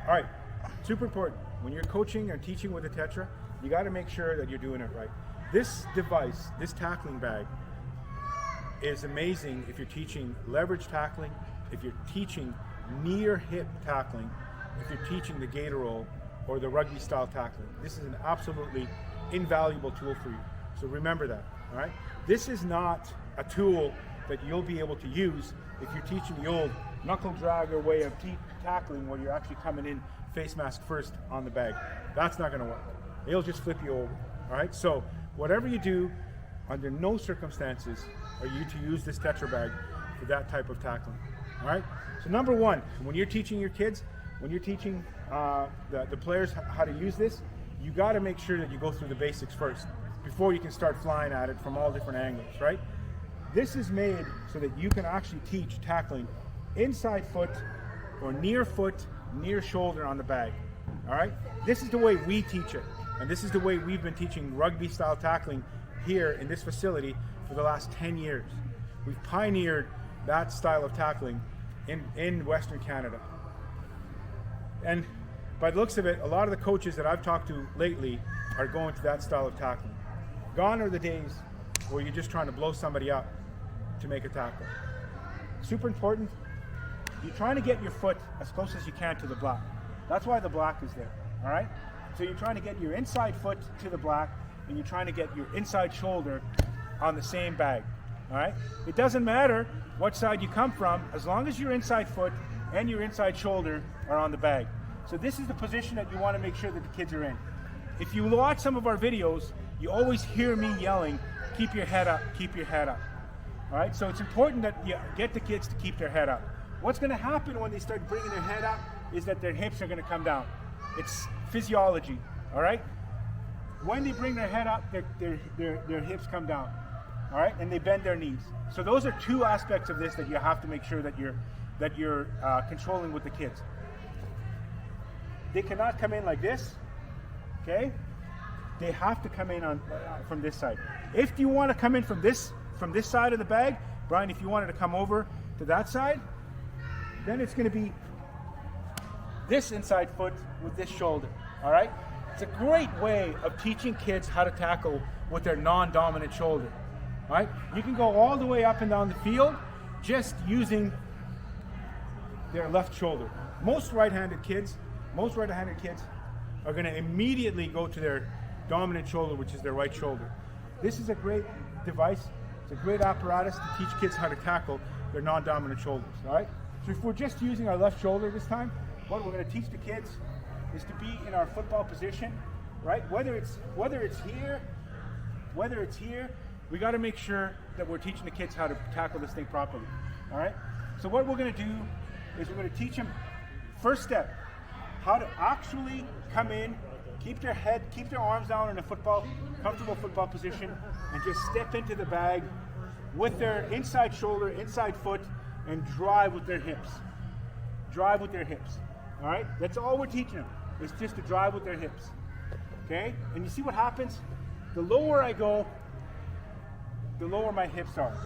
All right, super important. When you're coaching or teaching with a Tetra, you got to make sure that you're doing it right. This device, this tackling bag, is amazing if you're teaching leverage tackling, if you're teaching near hip tackling, if you're teaching the gator roll or the rugby style tackling. This is an absolutely invaluable tool for you. So remember that, all right? This is not a tool that you'll be able to use if you're teaching the old knuckle dragger way of tackling where you're actually coming in face mask first on the bag. That's not gonna work. It'll just flip you over, all right? So whatever you do, under no circumstances are you to use this Tetra bag for that type of tackling, all right? So number one, when you're teaching your kids, when you're teaching the players how to use this, you gotta make sure that you go through the basics first before you can start flying at it from all different angles, right? This is made so that you can actually teach tackling inside foot or near foot, near shoulder on the bag, all right? This is the way we teach it, and this is the way we've been teaching rugby style tackling here in this facility for the last 10 years. We've pioneered that style of tackling in Western Canada. And by the looks of it, a lot of the coaches that I've talked to lately are going to that style of tackling. Gone are the days where you're just trying to blow somebody up to make a tackle. Super important, you're trying to get your foot as close as you can to the block. That's why the block is there, all right? So you're trying to get your inside foot to the block, and you're trying to get your inside shoulder on the same bag, all right? It doesn't matter what side you come from, as long as your inside foot and your inside shoulder are on the bag. So this is the position that you want to make sure that the kids are in. If you watch some of our videos, you always hear me yelling, keep your head up, keep your head up. All right, so it's important that you get the kids to keep their head up. What's going to happen when they start bringing their head up is that their hips are going to come down. It's physiology, all right? When they bring their head up, their hips come down, all right? And they bend their knees. So those are two aspects of this that you have to make sure that you're controlling with the kids. They cannot come in like this, okay? They have to come in from this side. If you want to come in from this side of the bag, Brian, if you wanted to come over to that side, then it's going to be this inside foot with this shoulder, all right? It's a great way of teaching kids how to tackle with their non-dominant shoulder, all right? You can go all the way up and down the field just using their left shoulder. Most right-handed kids are going to immediately go to their dominant shoulder, which is their right shoulder. This is a great device. It's a great apparatus to teach kids how to tackle their non-dominant shoulders, all right? So if we're just using our left shoulder this time, what we're going to teach the kids is to be in our football position, right? Whether it's here, we got to make sure that we're teaching the kids how to tackle this thing properly, all right? So what we're going to do is we're going to teach them, first step, how to actually come in, keep their arms down in a comfortable football position, and just step into the bag with their inside shoulder, inside foot, and drive with their hips. Drive with their hips, all right? That's all we're teaching them, is just to drive with their hips, okay? And you see what happens? The lower I go, the lower my hips are.